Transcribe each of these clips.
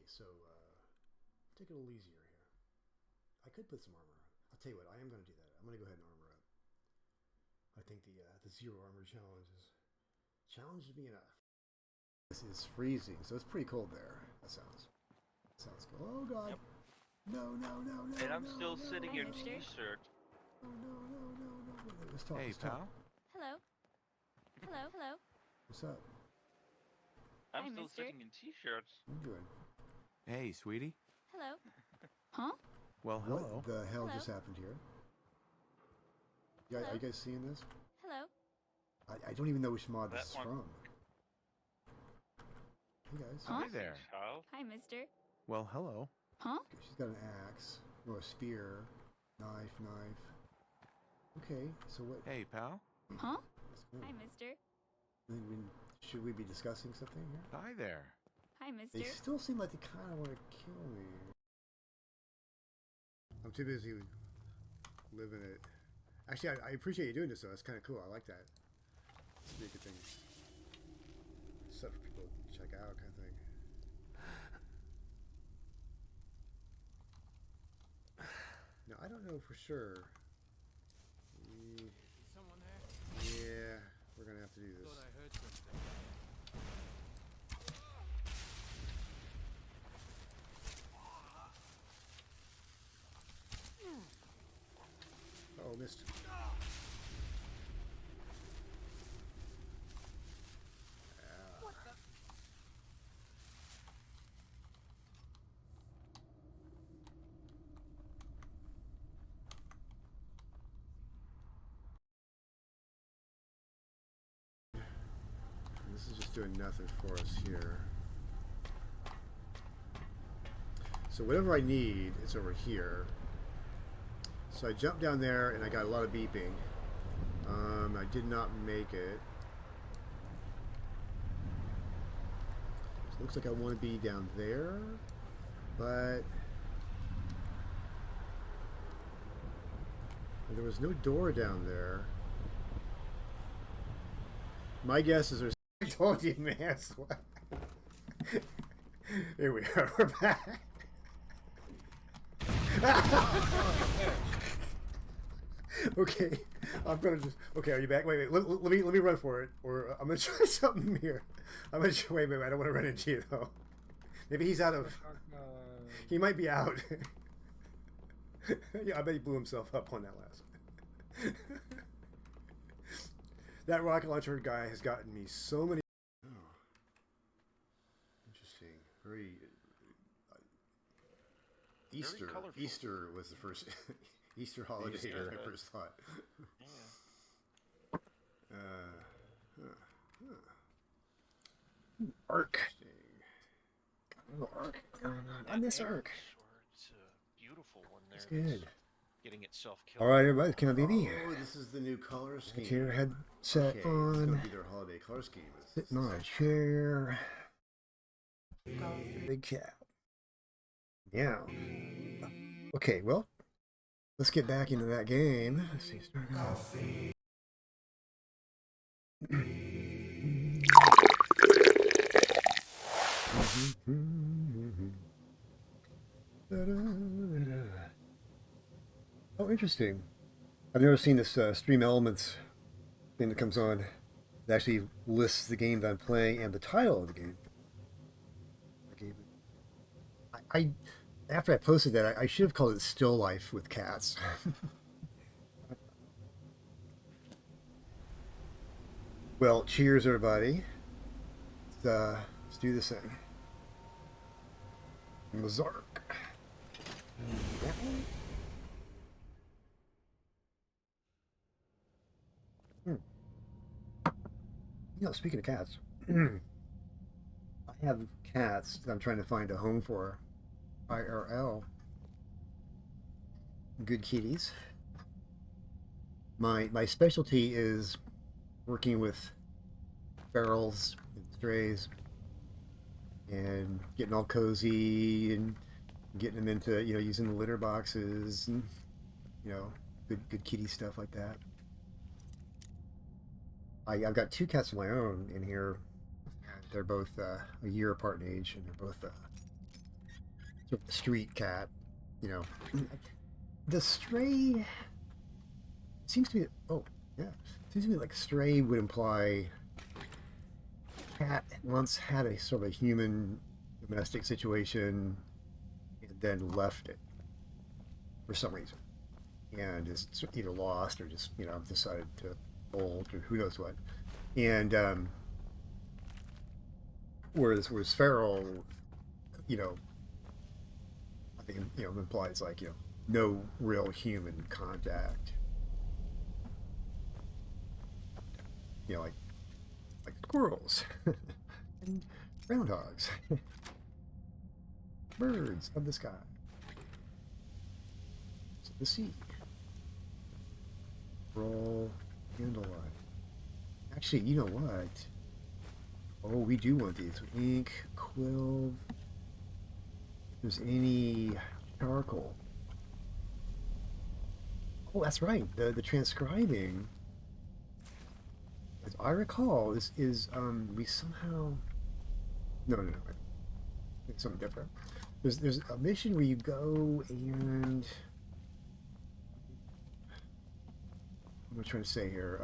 so take it a little easier here. I could put some armor on. I'll tell you what, I am going to do that. I'm going to go ahead and armor up. I think the zero armor challenge me enough. This is freezing, so it's pretty cold there. That sounds cool. Oh god. Yep. No. And I'm still sitting in t-shirt. Oh no. Let's talk. Hey, pal. Hello. What's up? I'm Hi, still mister. sitting in t-shirts. What are you doing? Hey, sweetie. Hello. Huh? Well, hello. What the hell Hello. just happened here? Yeah, are you guys seeing this? Hello. I don't even know which mod this is That one. from. Hey guys. Huh? Hi there. Child. Hi, mister. Well, hello. Huh? Okay, she's got an axe, or a spear, knife. Okay, so what? Hey, pal. Huh? Oh, Hi, mister. should we be discussing something here? Hi there. Hi, They mister. still seem like they kind of want to kill me. I'm too busy living it. Actually, I appreciate you doing this though. That's kind of cool. I like that. It's a good thing. Stuff for people to check out, kind of thing. Now I don't know for sure. Someone there? Yeah, we're gonna have to do this. Thought I heard something. Oh, missed. What the? This is just doing nothing for us here. So whatever I need is over here. So I jumped down there and I got a lot of beeping. I did not make it. So it looks like I want to be down there, but there was no door down there. My guess is there's. I told you, man. Here we are. We're back. Okay, I'm gonna just. Okay, are you back? Wait. Let me run for it, or I'm gonna try something here. I'm gonna try, wait. I don't want to run into you though. Maybe he's out of. He might be out. Yeah, I bet he blew himself up on that last. That rocket launcher guy has gotten me so many. Oh, interesting. Very. Easter was the first Easter holiday. Easter. I first thought. Arc. Interesting. Oh, Arc going on. I miss Arc. It's a beautiful one there. It's good. Getting itself killed. All right, everybody, CountBB. Oh, this is the new color scheme. Get your headset Okay, it's on. gonna be their holiday color scheme. Sitting on a chair. Big cat. Yeah. Okay, well, let's get back into that game. Let's see. Start out. Oh, interesting. I've never seen this Stream Elements thing that comes on. It actually lists the game that I'm playing and the title of the game. I after I posted that, I should have called it Still Life with Cats. Well, cheers, everybody. Let's do this thing. Mazark. You know, speaking of cats, I have cats that I'm trying to find a home for. IRL. Good kitties. My specialty is working with ferals and strays and getting all cozy and getting them into, you know, using the litter boxes and, you know, good kitty stuff like that. I've got two cats of my own in here. They're both a year apart in age, and they're both sort of the street cat, you know. The stray seems to be, oh, yeah. Seems to me like stray would imply cat once had a sort of a human domestic situation and then left it for some reason. And is either lost or just, you know, decided to bolt or who knows what. And whereas feral, you know, I think, you know, implies like, you know, no real human contact. You know, like squirrels and groundhogs, birds of the sky, the sea, roll, candlelight. Actually, you know what? Oh, we do want these. Ink, quill. If there's any charcoal. Oh, that's right. The transcribing, as I recall, is we somehow no. It's something different. There's a mission where you go and what am I trying to say here?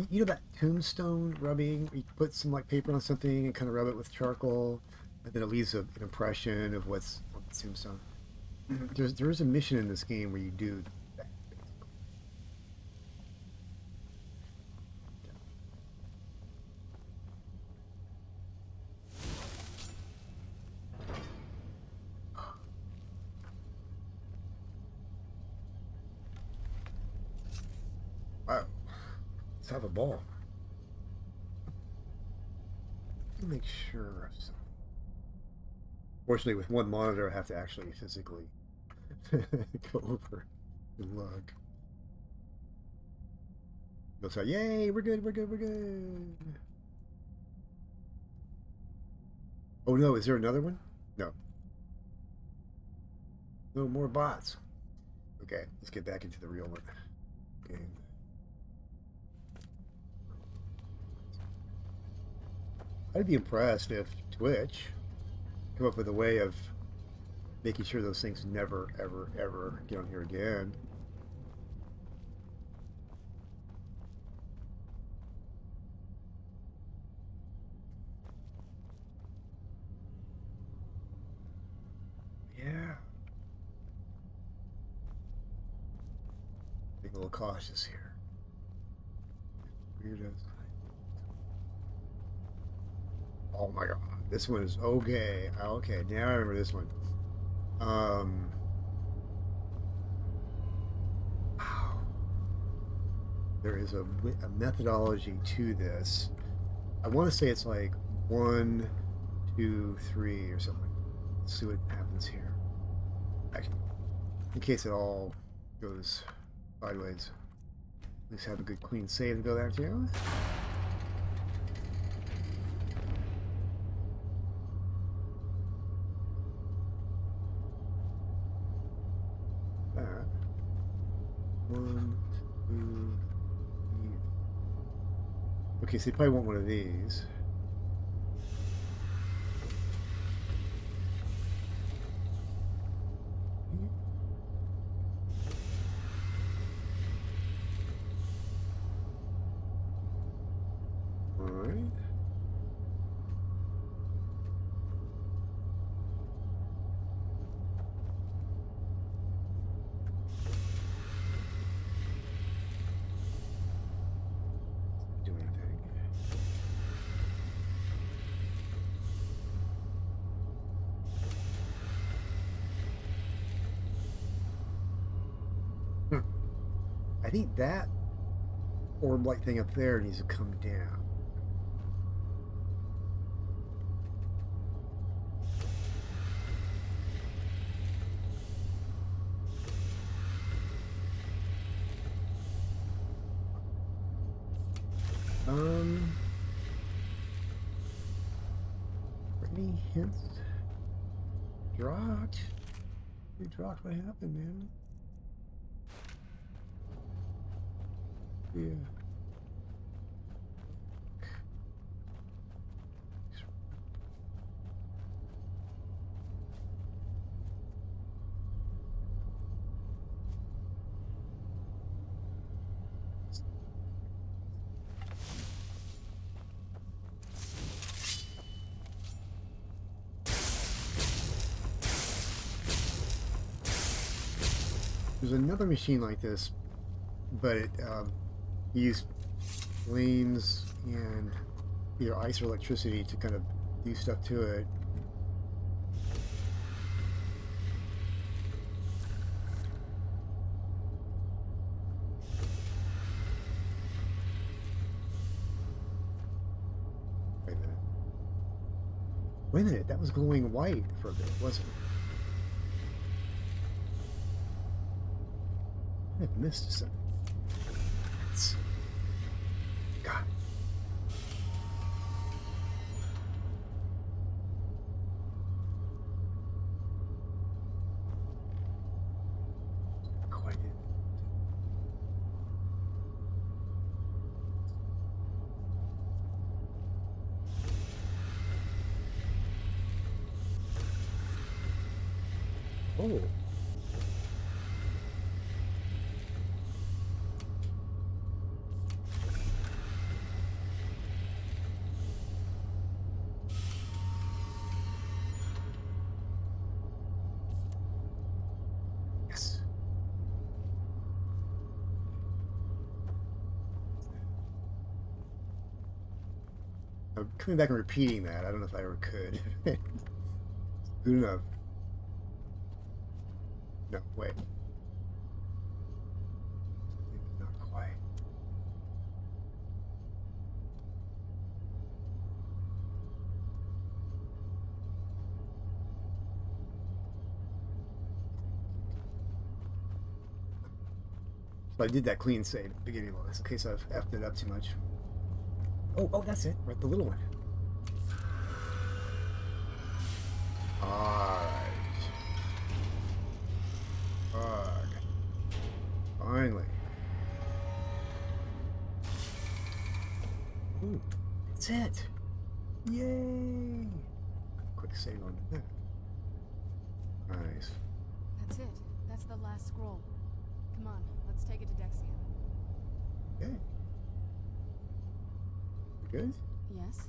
You know that tombstone rubbing? You put some like paper on something and kind of rub it with charcoal, and then it leaves an impression of what's on the tombstone. There is a mission in this game where you do that. Wow, let's have a ball. Let me make sure of something. Fortunately, with one monitor, I have to actually physically go over and look. They'll say, "Yay, we're good, we're good, we're good." Oh no, is there another one? No. No more bots. Okay, let's get back into the real one. Okay. I'd be impressed if Twitch come up with a way of making sure those things never, ever, ever get on here again. Yeah. Being a little cautious here. Weirdos. Oh my god, this one is okay. Okay, now I remember this one. Wow. There is a methodology to this. I want to say it's like 1, 2, 3 or something. Let's see what happens here. Actually, in case it all goes sideways, at least have a good clean save to go there too. That 1, 2, 3. Okay, so you probably want one of these. All right. Do anything. I think that orb-like thing up there needs to come down. Any hints? Dropped? You dropped, what happened, man? Yeah. There's another machine like this, but it used flames and either ice or electricity to kind of do stuff to it. Wait a minute. Wait a minute, that was glowing white for a bit, wasn't it? I've missed something. God. Quite it. Oh. Yes. I'm coming back and repeating that. I don't know if I ever could. Good enough. No, wait. Not quite. So I did that clean save at the beginning of all this in case I've effed it up too much. Oh, that's it. Right, the little one. Alright. Fuck. Finally. Ooh, that's it. Yay! Quick save on that. Nice. That's it. That's the last scroll. Come on, let's take it to Dexium. Okay. We good? Yes?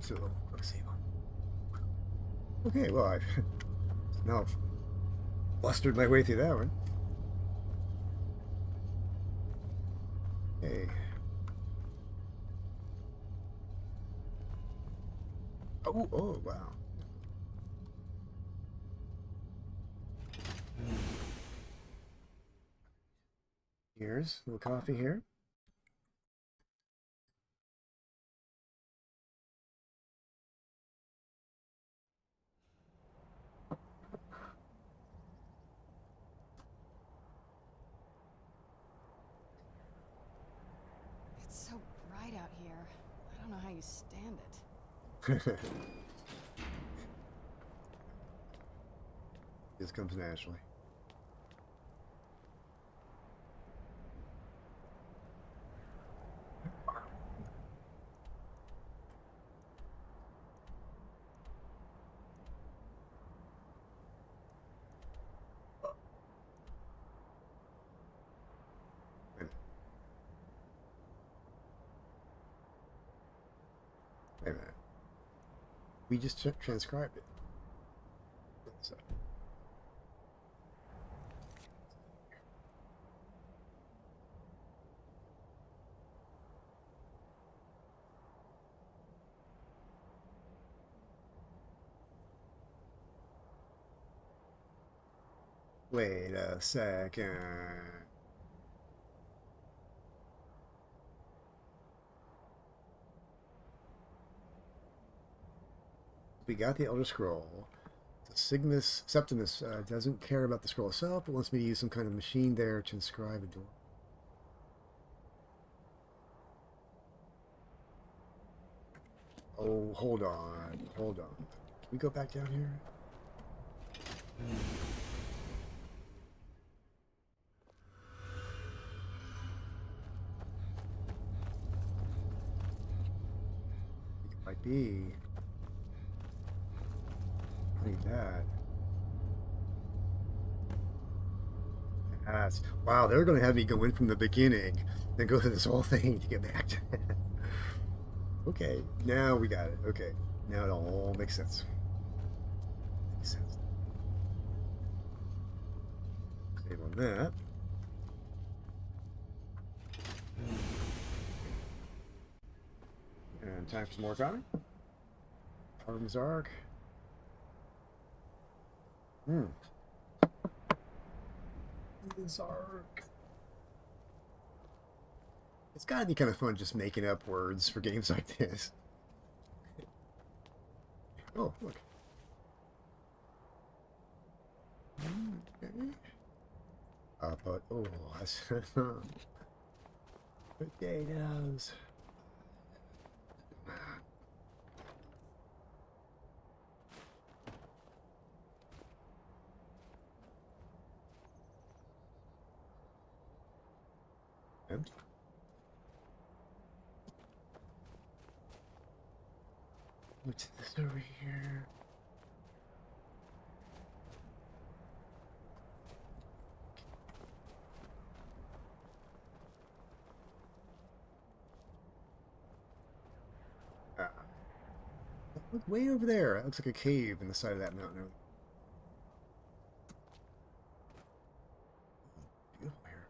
So, quick save on. Okay, well, I've now blustered my way through that one. Hey. Oh, wow. Here's a little coffee here. It's so bright out here. I don't know how you stand it. This comes naturally. Wait a minute. We just transcribed it. So. Wait a second. We got the Elder Scroll. Septimus doesn't care about the scroll itself, but wants me to use some kind of machine there to inscribe a door. Oh, hold on. Hold on. Can we go back down here? It might be. I need that. Yes. Wow, they're going to have me go in from the beginning and go through this whole thing to get back to that. Okay, now we got it. Okay, now it all makes sense. Makes sense. Save on that. And time for some more comic. Arms arc. Zark. It's gotta be kind of fun just making up words for games like this. Oh, look. Okay. But oh, that's potatoes. Empty. What's this over here? Look way over there. That looks like a cave in the side of that mountain. Beautiful here.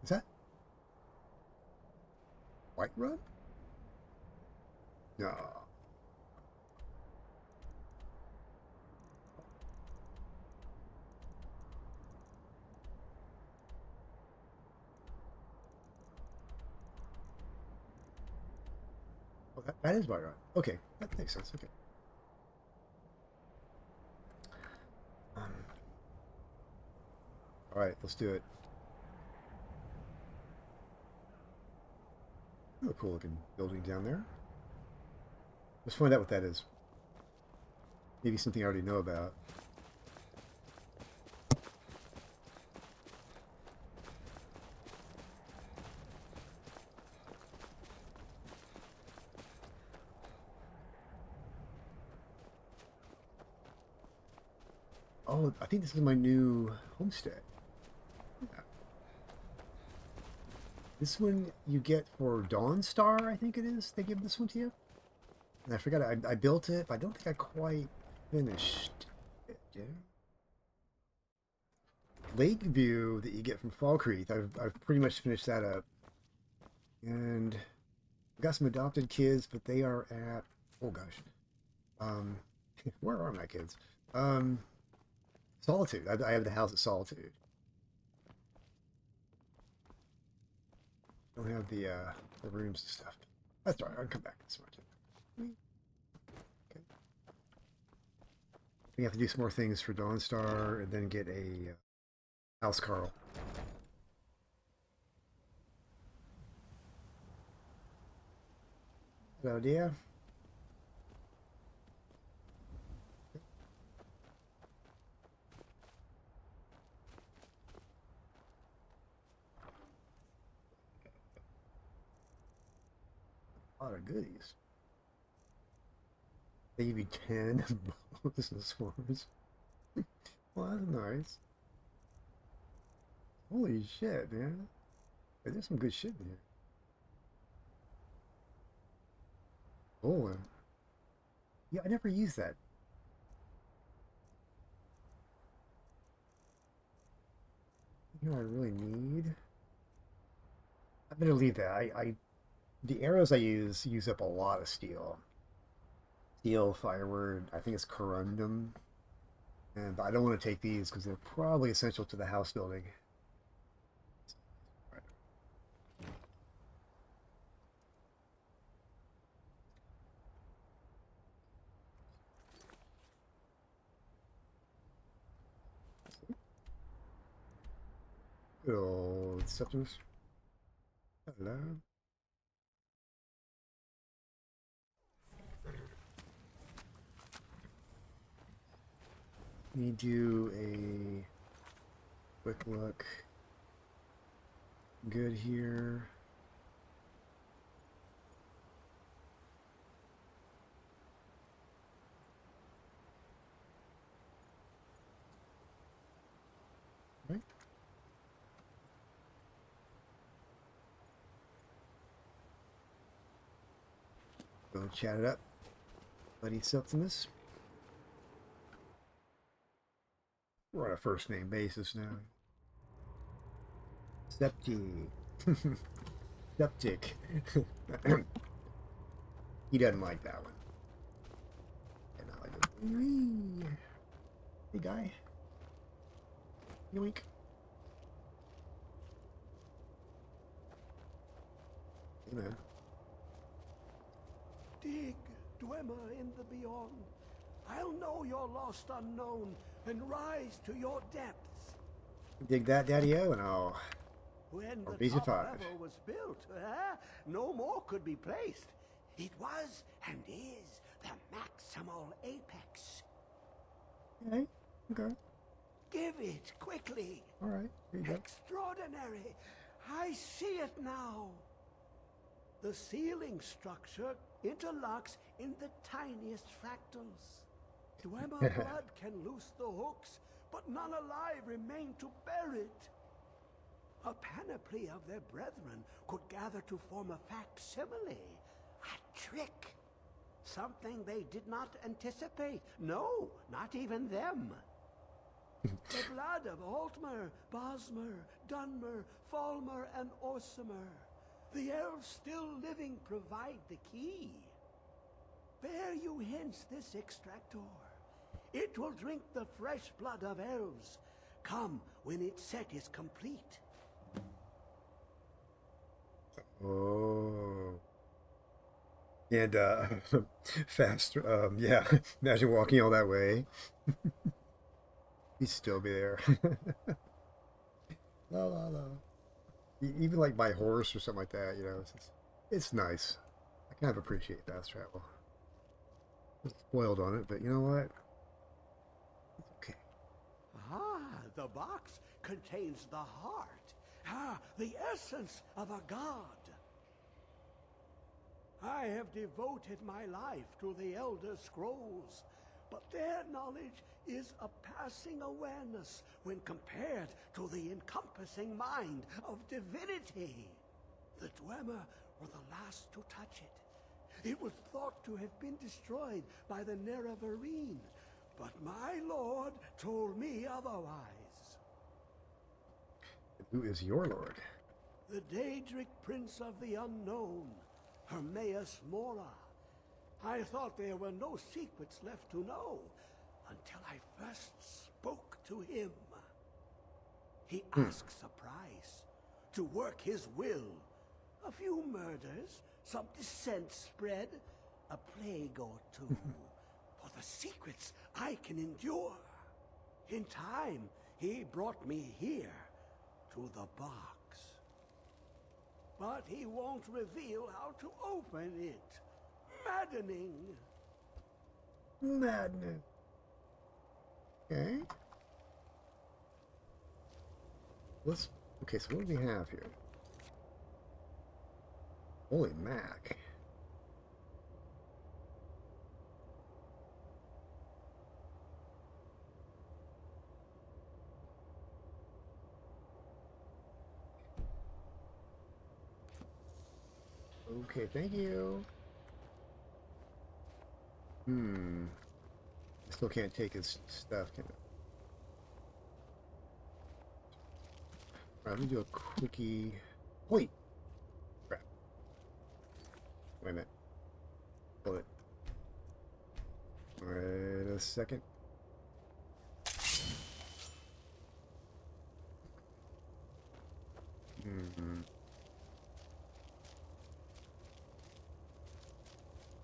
Is that White Run? No. Oh, that is White Run. Okay, that makes sense. Okay. All right, let's do it. Oh, cool looking building down there. Let's find out what that is. Maybe something I already know about. Oh, I think this is my new homestead. Yeah. This one you get for Dawn Star, I think it is. They give this one to you. And I forgot, I built it, but I don't think I quite finished it. Yeah. Lake View that you get from Fall Creek, I've pretty much finished that up. And I've got some adopted kids, but they are at, oh gosh. Where are my kids? Solitude. I have the house at Solitude. Don't have the rooms and stuff. That's all right. I'll come back to smart. Okay. We have to do some more things for Dawnstar and then get a House Carl. Good idea. A lot of goodies. They give you 10 business swarms. Well, that's nice. Holy shit, man. Hey, there's some good shit in here. Oh, yeah, I never used that. You know what I really need? I better leave that. The arrows I use up a lot of steel. Steel, fireword, I think it's corundum. But I don't want to take these because they're probably essential to the house building. Good old Septimus. Hello. Let me do a quick look. Good here. Right. Go chat it up, buddy Septimus. We're on a first name basis now. Septi. Septic. He doesn't like that one. And I like it. Whee! Hey, guy. Yoink. Hey, man. Dig, Dwemer in the beyond. I'll know your lost unknown and rise to your depths. Dig that, Daddy-O, and I'll When the be top surprised. level was built, no more could be placed. It was and is the maximal apex. Okay. Okay. Give it quickly. All right. Here you go. Extraordinary. I see it now. The ceiling structure interlocks in the tiniest fractals. Dwemer blood can loose the hooks, but none alive remain to bear it. A panoply of their brethren could gather to form a facsimile, a trick. Something they did not anticipate. No, not even them. The blood of Altmer, Bosmer, Dunmer, Falmer, and Orsimer. The elves still living provide the key. Bear you hence this extractor. It will drink the fresh blood of elves. Come when its set is complete. Oh. And, fast, yeah. Imagine walking all that way. He'd still be there. La la la. Even like by horse or something like that, you know, it's nice. I kind of appreciate fast travel. I'm spoiled on it, but you know what? It's okay. Ah, the box contains the heart. Ah, the essence of a god. I have devoted my life to the Elder Scrolls, but their knowledge is a passing awareness when compared to the encompassing mind of divinity. The Dwemer were the last to touch it. It was thought to have been destroyed by the Nerevarine, but my lord told me otherwise. Who is your lord? The Daedric Prince of the Unknown, Hermaeus Mora. I thought there were no secrets left to know until I first spoke to him. He asks a price to work his will. A few murders, some dissent spread, a plague or two, for the secrets I can endure. In time, he brought me here, to the box. But he won't reveal how to open it. Maddening. Madness. Okay. Okay, so what do we have here? Holy Mac. Okay, thank you. I still can't take his stuff, can I? Alright, let me do a quickie. Wait! Crap. Wait a minute. Hold it. Wait a second.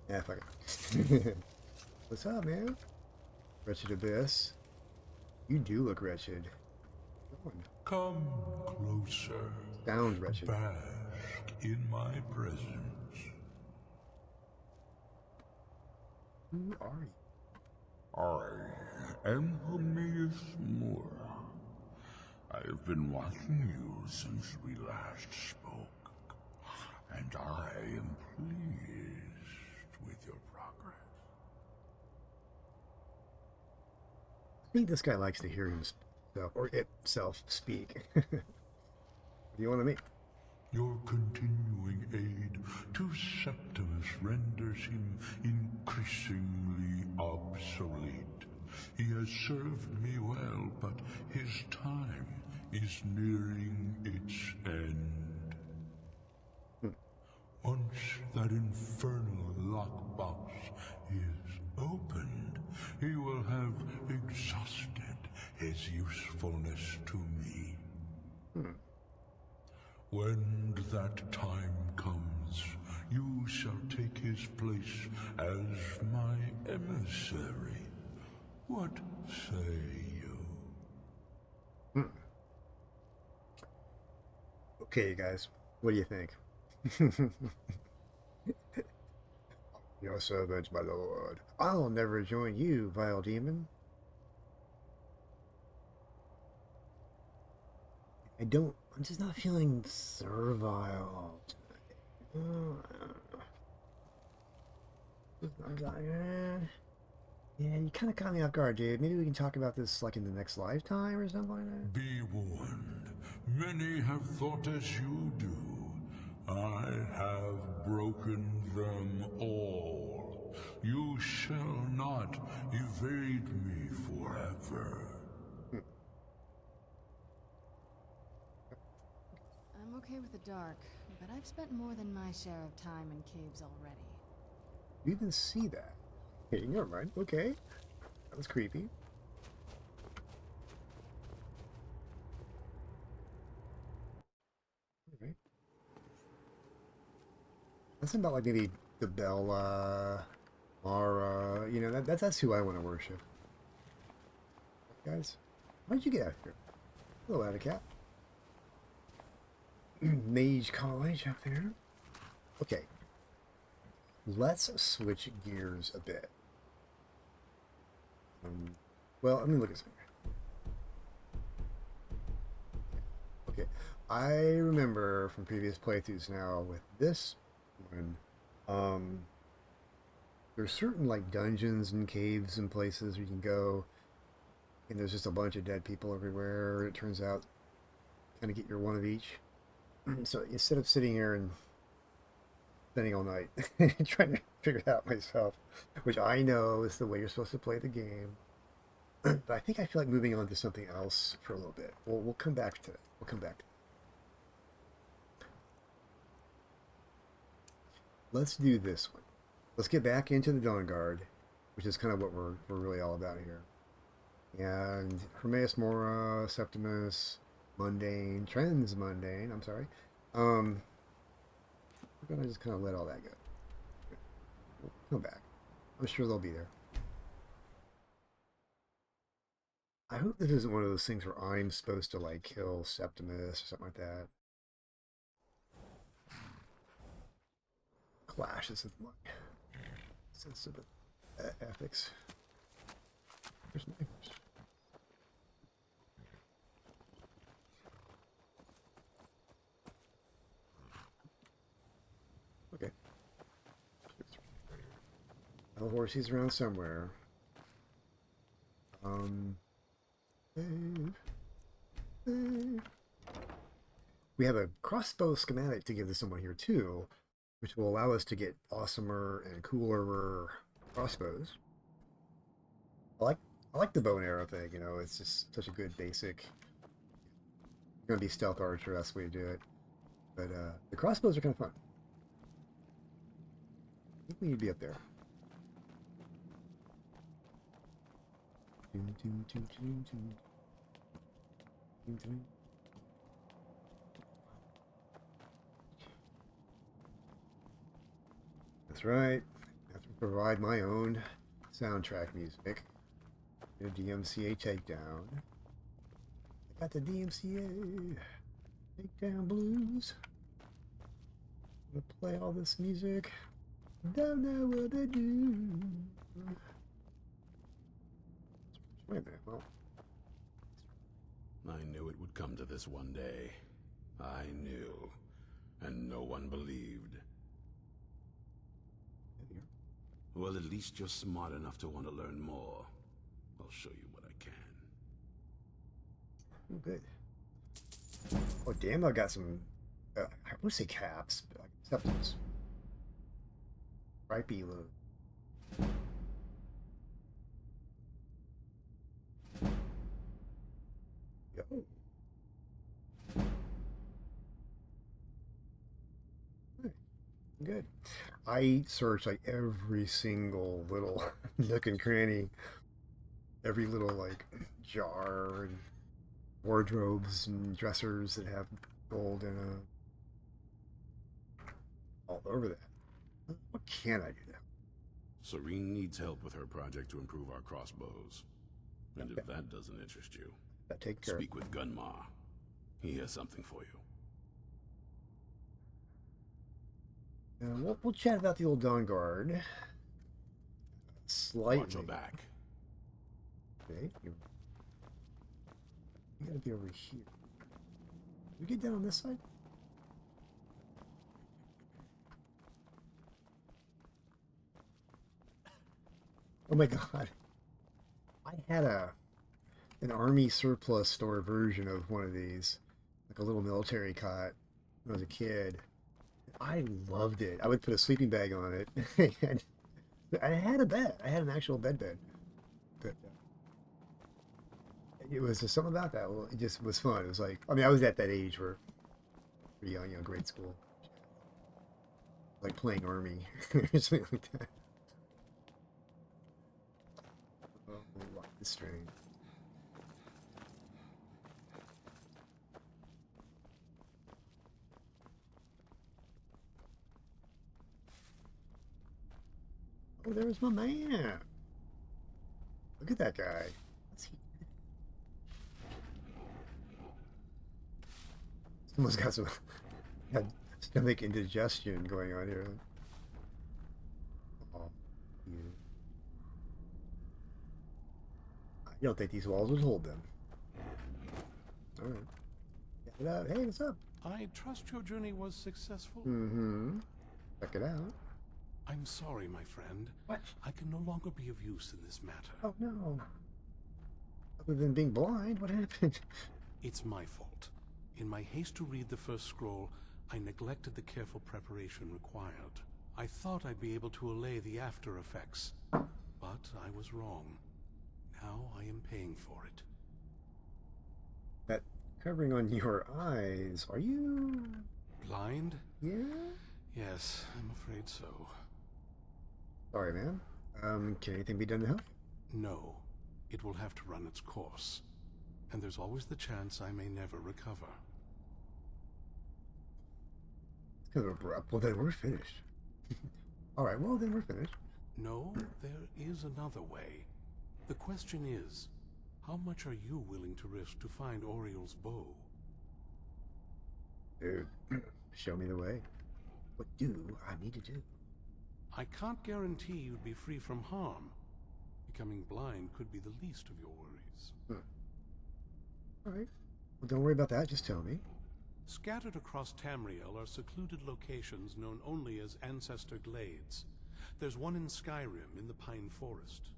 Yeah, fuck it. What's up, man? Wretched Abyss. You do look wretched. Come closer. Sounds wretched. Bask in my presence. Who are you? I am Hermaeus Mora. I have been watching you since we last spoke, and I am pleased with your progress. I think this guy likes to hear himself or itself speak. What do you want to meet? Your continuing aid to Septimus renders him increasingly obsolete. He has served me well, but his time is nearing its end. Once that infernal lockbox is opened, he will have exhausted his usefulness to me. When that time comes, you shall take his place as my emissary. What say you? Okay, guys, what do you think? Your servant, my lord. I'll never join you, vile demon. I'm just not feeling servile tonight. I'm like, yeah, you kind of caught me off guard, dude. Maybe we can talk about this like in the next lifetime or something like that. Be warned. Many have thought as you do. I have broken them all. You shall not evade me forever. I'm okay with the dark, but I've spent more than my share of time in caves already. You even see that? Hey, never mind. Okay. That was creepy. Alright. That's about like maybe the Bella, Mara, you know, that's who I want to worship. Guys, why'd you get out here? Hello, Cat. Mage College up there. Okay. Let's switch gears a bit. Well, let me look at something. Okay. I remember from previous playthroughs now with this one, there's certain like dungeons and caves and places you can go, and there's just a bunch of dead people everywhere. It turns out, kind of get your one of each. So instead of sitting here and spending all night trying to figure it out myself, which I know is the way you're supposed to play the game, but I think I feel like moving on to something else for a little bit. We'll come back to it. We'll come back to it. Let's do this one. Let's get back into the Dawn Guard, which is kind of what we're really all about here. And Hermaeus Mora, Septimus, Mundane, Transmundane, I'm sorry. We're gonna just kind of let all that go. We'll come back. I'm sure they'll be there. I hope this isn't one of those things where I'm supposed to like kill Septimus or something like that. Clashes with my sense of ethics. There's knives. Okay. The horsey's around somewhere. We have a crossbow schematic to give to someone here too, which will allow us to get awesomer and cooler crossbows. I like the bow and arrow thing, you know, it's just such a good basic. You're gonna be stealth archer, that's the way to do it. But the crossbows are kind of fun. I think we need to be up there. That's right. I have to provide my own soundtrack music. A DMCA takedown. I got the DMCA takedown blues. I'm gonna play all this music. Don't know what to do. Wait a minute, well. I knew it would come to this one day. I knew. And no one believed. Well, at least you're smart enough to want to learn more. I'll show you what I can. Oh, good. Oh, damn, I got some would say caps, but like acceptance. Ripe load. Yo. Good. I searched like every single little nook and cranny, every little like jar and wardrobes and dressers that have gold in them. All over that. What can I do now? Serene needs help with her project to improve our crossbows. And if that doesn't interest you, Take care. speak with Gunma. He has something for you. We'll chat about the old Dawn Guard. Slightly. Watch your back. Okay. You gotta be over here. Can we get down on this side? Oh my god. I had an army surplus store version of one of these. Like a little military cot when I was a kid. I loved it. I would put a sleeping bag on it. And I had a bed. I had an actual bed. But it was just something about that. Well, it just was fun. It was like, I mean, I was at that age where pretty young, grade school. Like playing army or something like that. Oh, lock the string. Oh, there's my man. Look at that guy. What's he? Someone's got some had stomach indigestion going on here. Oh, you. I don't think these walls would hold them. All right. Check it out. Hey, what's up? I trust your journey was successful. Mm-hmm. Check it out. I'm sorry, my friend. What? I can no longer be of use in this matter. Oh, no. Other than being blind, what happened? It's my fault. In my haste to read the first scroll, I neglected the careful preparation required. I thought I'd be able to allay the after effects, but I was wrong. Now I am paying for it. That covering on your eyes, are you... Blind? Yeah? Yes, I'm afraid so. Sorry, man. Can anything be done to help? No. It will have to run its course. And there's always the chance I may never recover. It's kind of abrupt. Well, then we're finished. Alright, well, then we're finished. No, there is another way. The question is, how much are you willing to risk to find Oriel's bow? Dude, show me the way. What do I need to do? I can't guarantee you'd be free from harm. Becoming blind could be the least of your worries. Alright. Well, don't worry about that. Just tell me. Scattered across Tamriel are secluded locations known only as Ancestor Glades. There's one in Skyrim in the Pine Forest.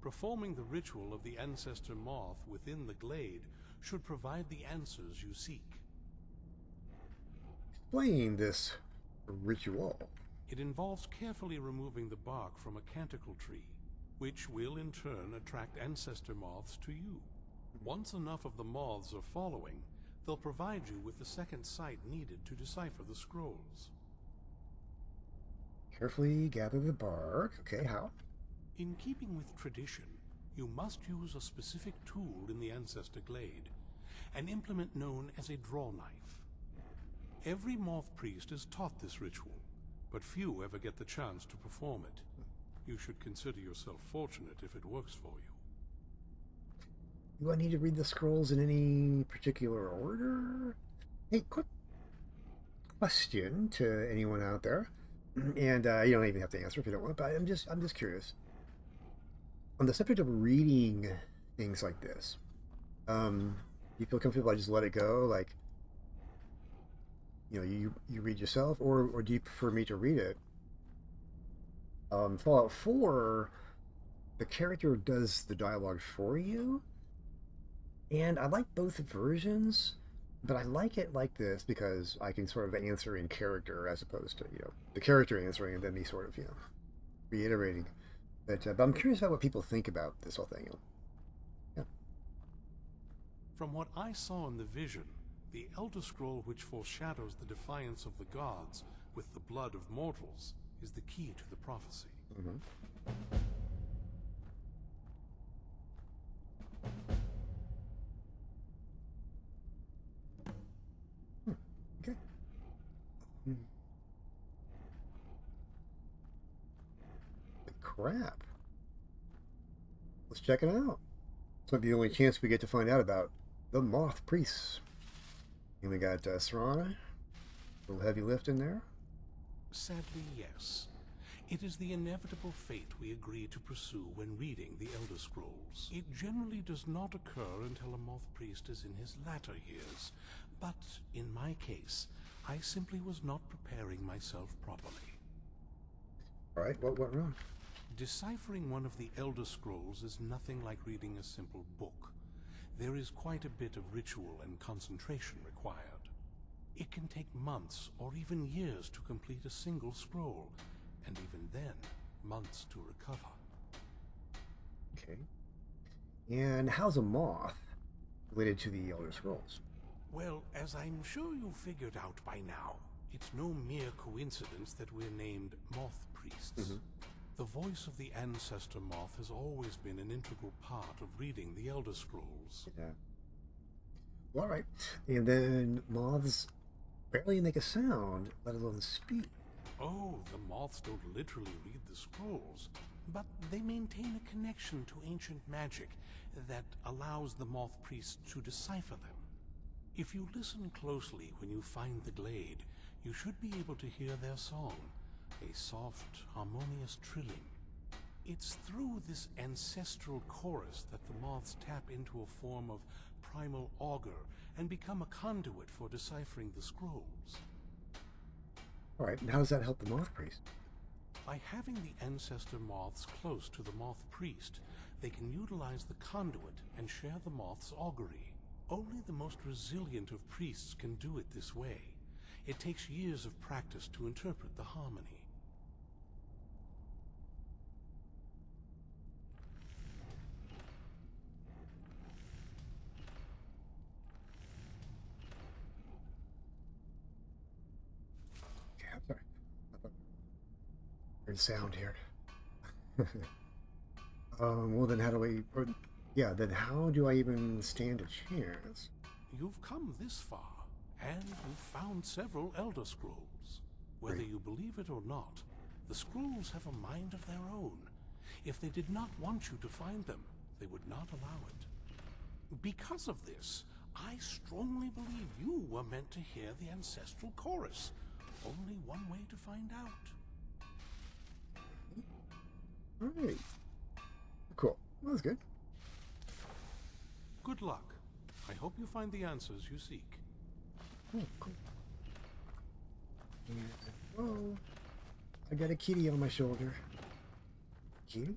Performing the ritual of the Ancestor Moth within the glade should provide the answers you seek. Explain this ritual. It involves carefully removing the bark from a canticle tree, which will in turn attract ancestor moths to you. Once enough of the moths are following, they'll provide you with the second sight needed to decipher the scrolls. Carefully gather the bark. Okay, how? In keeping with tradition, you must use a specific tool in the Ancestor Glade, an implement known as a draw knife. Every moth priest is taught this ritual, but few ever get the chance to perform it. You should consider yourself fortunate if it works for you. Do I need to read the scrolls in any particular order? Hey, quick question to anyone out there, and you don't even have to answer if you don't want. But I'm just curious. On the subject of reading things like this, do you feel comfortable? I just let it go, like you read yourself, or do you prefer me to read it? Fallout 4, the character does the dialogue for you. And I like both versions. But I like it like this because I can sort of answer in character as opposed to, the character answering and then me sort of, reiterating. But I'm curious about what people think about this whole thing. Yeah. From what I saw in the vision, the Elder Scroll which foreshadows the defiance of the gods with the blood of mortals is the key to the prophecy. Mm-hmm. Okay. Crap. Let's check it out. This might be the only chance we get to find out about the Moth Priests. And we got Serana. A little heavy lift in there. Sadly, yes. It is the inevitable fate we agree to pursue when reading the Elder Scrolls. It generally does not occur until a Moth Priest is in his latter years, but in my case, I simply was not preparing myself properly. Alright, what went wrong? Deciphering one of the Elder Scrolls is nothing like reading a simple book. There is quite a bit of ritual and concentration required. It can take months or even years to complete a single scroll, and even then, months to recover. Okay. And how's a moth related to the Elder Scrolls? Well, as I'm sure you figured out by now, it's no mere coincidence that we're named Moth Priests. Mm-hmm. The voice of the Ancestor Moth has always been an integral part of reading the Elder Scrolls. Yeah. Well, all right. And then moths barely make a sound, let alone speak. Oh, the moths don't literally read the scrolls, but they maintain a connection to ancient magic that allows the Moth Priests to decipher them. If you listen closely when you find the glade, you should be able to hear their song, a soft, harmonious trilling. It's through this ancestral chorus that the moths tap into a form of primal augur and become a conduit for deciphering the scrolls. All right, and how does that help the Moth Priest? By having the ancestor moths close to the Moth Priest, they can utilize the conduit and share the moth's augury. Only the most resilient of priests can do it this way. It takes years of practice to interpret the harmony. Okay, I'm sorry. There's sound here. Well, then how do then how do I even stand a chance? You've come this far, and you've found several Elder Scrolls. Whether Great. you believe it or not, the scrolls have a mind of their own. If they did not want you to find them, they would not allow it. Because of this, I strongly believe you were meant to hear the ancestral chorus. Only one way to find out. All right. Cool. That was good. Good luck. I hope you find the answers you seek. Oh, cool. Oh, I got a kitty on my shoulder. Kitty?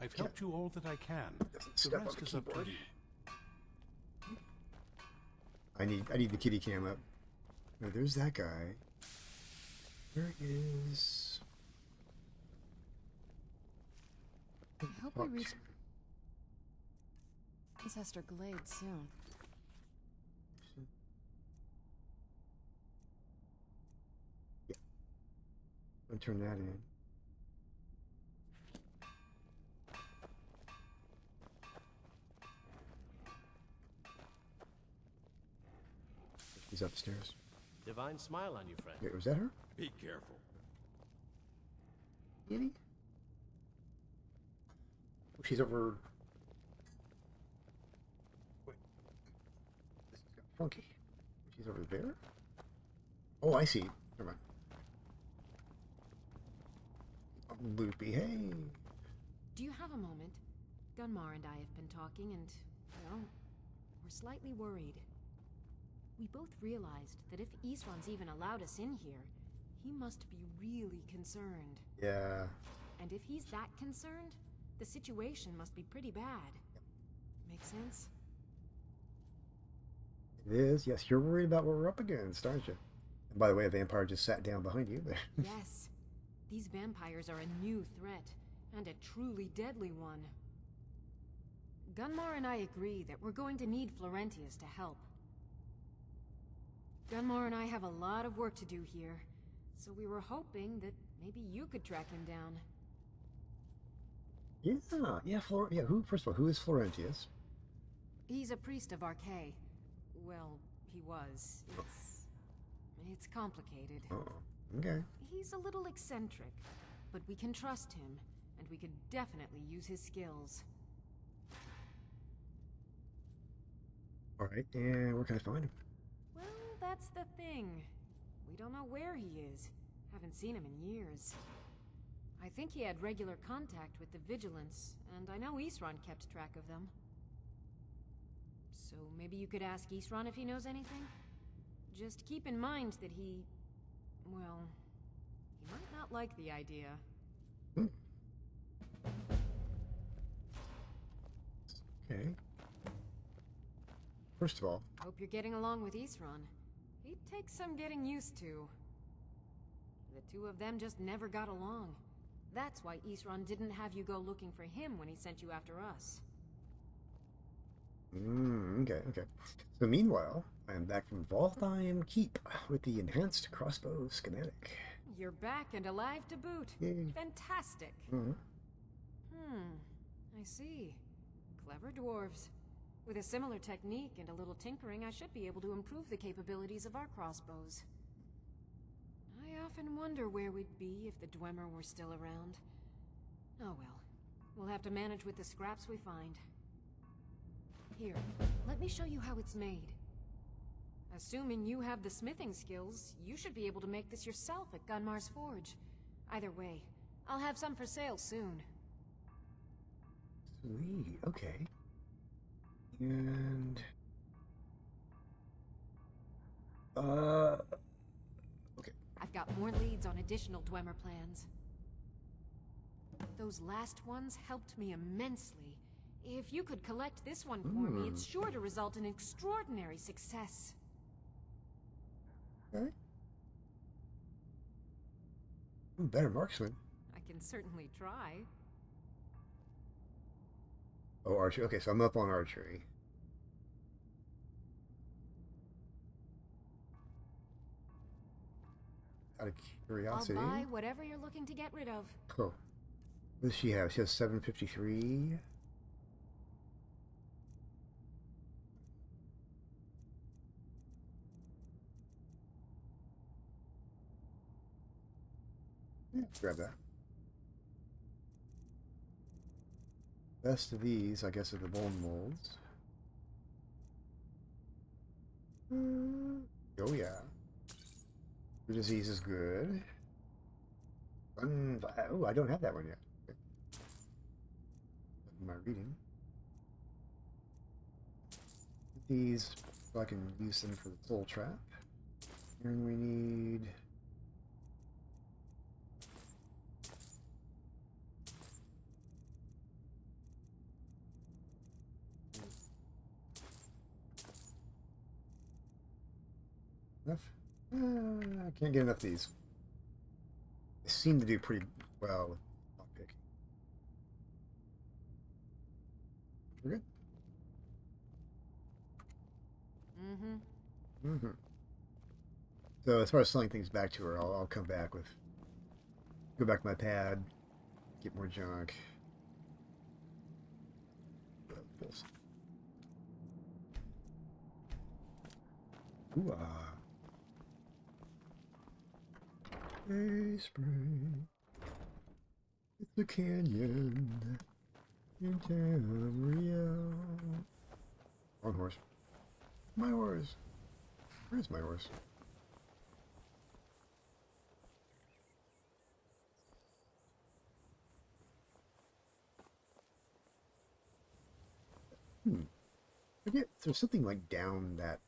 I've helped you all that I can. The Step on rest the is up to keyboard. you. I need the kitty cam up. No, there's that guy. Where is... I hope we reach Ancestor Glade soon. Yeah. I'm gonna turn that in. She's upstairs. Divine smile on you, friend. Wait, was that her? Be careful. Kitty? Oh, she's over. Wait. This has got funky. She's over there? Oh, I see. Never mind. Loopy, hey. Do you have a moment? Gunmar and I have been talking and, well, we're slightly worried. We both realized that if Isran's even allowed us in here, he must be really concerned. Yeah. And if he's that concerned, the situation must be pretty bad. Make sense? It is. Yes, you're worried about what we're up against, aren't you? And by the way, a vampire just sat down behind you. Yes. These vampires are a new threat, and a truly deadly one. Gunmar and I agree that we're going to need Florentius to help. Gunmar and I have a lot of work to do here, so we were hoping that maybe you could track him down. Yeah. First of all, who is Florentius? He's a priest of Archay. Well, he was. It's complicated. Oh, okay. He's a little eccentric, but we can trust him, and we could definitely use his skills. All right, and where can I find him? Well, that's the thing. We don't know where he is. Haven't seen him in years. I think he had regular contact with the Vigilance, and I know Isran kept track of them. So maybe you could ask Isran if he knows anything? Just keep in mind that he might not like the idea. Okay. First of all... Hope you're getting along with Isran. He'd take some getting used to. The two of them just never got along. That's why Isran didn't have you go looking for him when he sent you after us. Okay. So meanwhile, I am back from Valtheim Keep with the enhanced crossbow schematic. You're back and alive to boot. Yay. Fantastic. I see. Clever dwarves. With a similar technique and a little tinkering, I should be able to improve the capabilities of our crossbows. I often wonder where we'd be if the Dwemer were still around. Oh well. We'll have to manage with the scraps we find. Here, let me show you how it's made. Assuming you have the smithing skills, you should be able to make this yourself at Gunmar's Forge. Either way, I'll have some for sale soon. Sweet, okay. And... okay. I've got more leads on additional Dwemer plans. Those last ones helped me immensely. If you could collect this one for me, it's sure to result in extraordinary success. Okay. Better marksman. I can certainly try. Oh, archery. Okay, so I'm up on archery. Out of curiosity. I'll buy whatever you're looking to get rid of. Cool. What does she have? She has 753. Yeah, grab that. Best of these, I guess, are the bone molds. Oh yeah. Your disease is good. Oh, I don't have that one yet. Okay. My reading. These, so I can use them for the soul trap. And we need... enough? I can't get enough of these. They seem to do pretty well with lockpicking. We're good? So as far as selling things back to her, I'll come back with... Go back to my pad, get more junk. Ooh, Hey, spring. It's the canyon in Tamriel. Wrong horse. My horse. Where's my horse? I forget. There's something like down that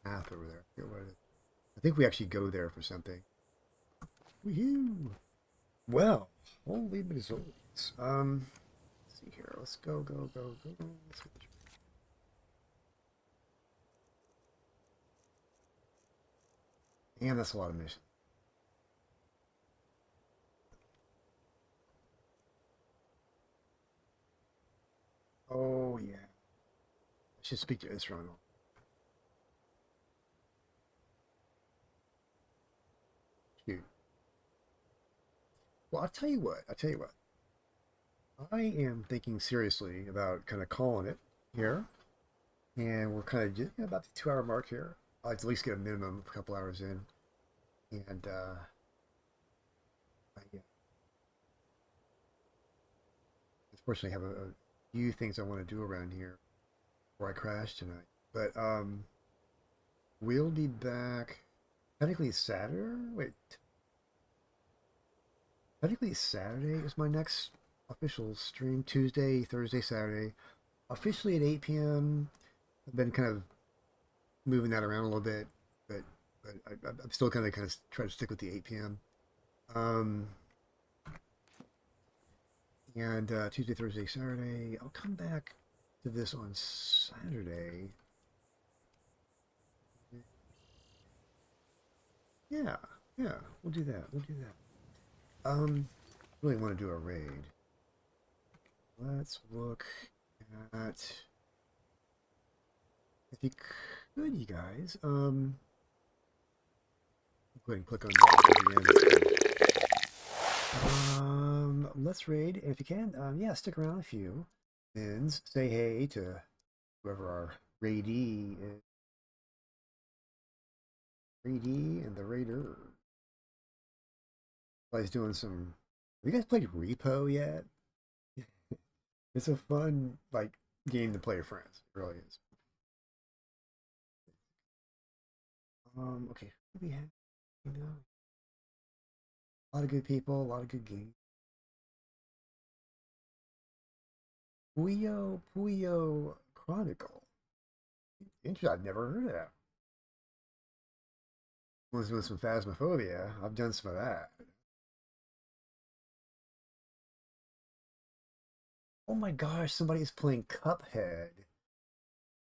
path over there. I forget what it is. I think we actually go there for something. Woohoo! Well, holy mazzoles. Let's see here. Let's go. Let's get the And that's a lot of missions. Oh, yeah. I should speak to Israel. Cute. Well, I'll tell you what. I'll tell you what. I am thinking seriously about kind of calling it here. And we're kind of just about the 2 hour mark here. I'd like to at least get a minimum of a couple hours in. And I unfortunately have a few things I want to do around here before I crash tonight. But we'll be back technically Saturday. Wait. Technically Saturday is my next official stream. Tuesday, Thursday, Saturday. Officially at 8 p.m. I've been kind of moving that around a little bit, but I'm still kind of trying to stick with the 8 p.m. And Tuesday, Thursday, Saturday. I'll come back to this on Saturday. Yeah, we'll do that. We'll do that. Really want to do a raid. Let's look at, if you could, you guys, go ahead and click on that again. Let's raid if you can. Yeah, stick around a few minutes. Say hey to whoever our raidee is. Raidee and the raider. Everybody's doing some. Have you guys played Repo yet? It's a fun game to play with friends. It really is. Okay, who do we have? You know, a lot of good people, a lot of good games. Puyo Chronicle. Interesting. I've never heard of that. Was doing some Phasmophobia. I've done some of that. Oh my gosh, somebody's playing Cuphead.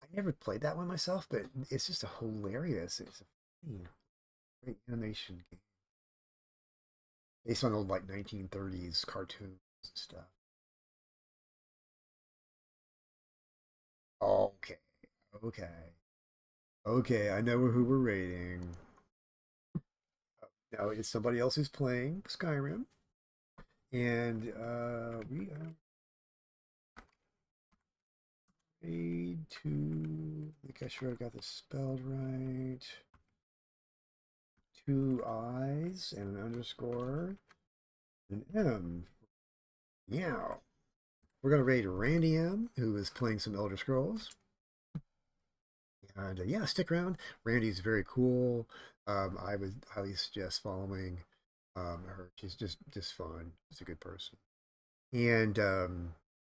I never played that one myself, but it's just a hilarious. It's a great animation game based on old 1930s cartoons and stuff. Okay, okay. I know who we're rating. Now it's somebody else who's playing Skyrim, and we are raid to. Make sure I got this spelled right. 2 I's and an underscore, an M. Yeah. We're going to raid Randy M, who is playing some Elder Scrolls. And yeah, stick around. Randy's very cool. I would highly suggest following her. She's just fun. She's a good person. And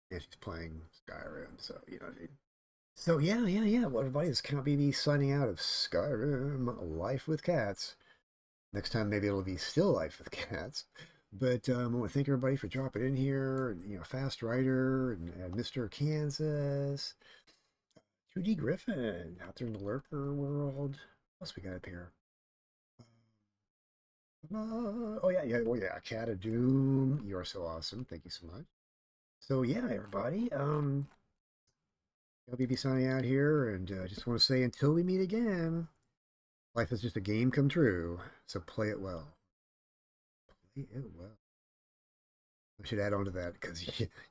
she's playing Skyrim, so you know what I mean. So yeah. Well, everybody, is CountBB signing out of Skyrim Life with Cats. Next time, maybe it'll be Still Life with Cats. But I want to thank everybody for dropping in here. And, Fast Rider and Mr. Kansas, 2D Griffin out there in the lurker world. What else we got up here? Oh yeah. Cat of Doom, you are so awesome. Thank you so much. So yeah, everybody. I'll be signing out here, and just want to say until we meet again. Life is just a game come true, so play it well. Play it well. I should add on to that because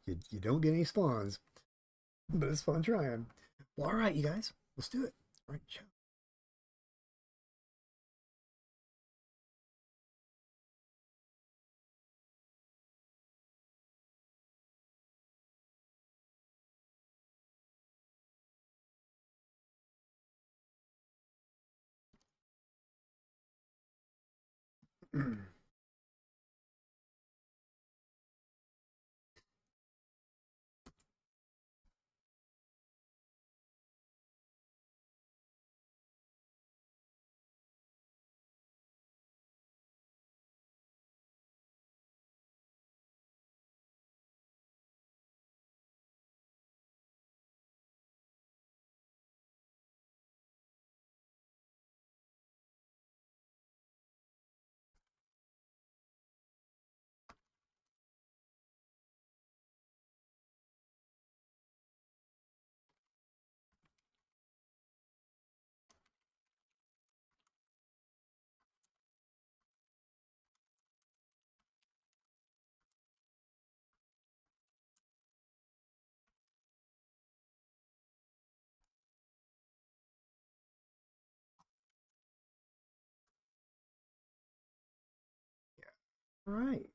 you don't get any spawns, but it's fun trying. Well, all right, you guys, let's do it. All right, ciao. All right.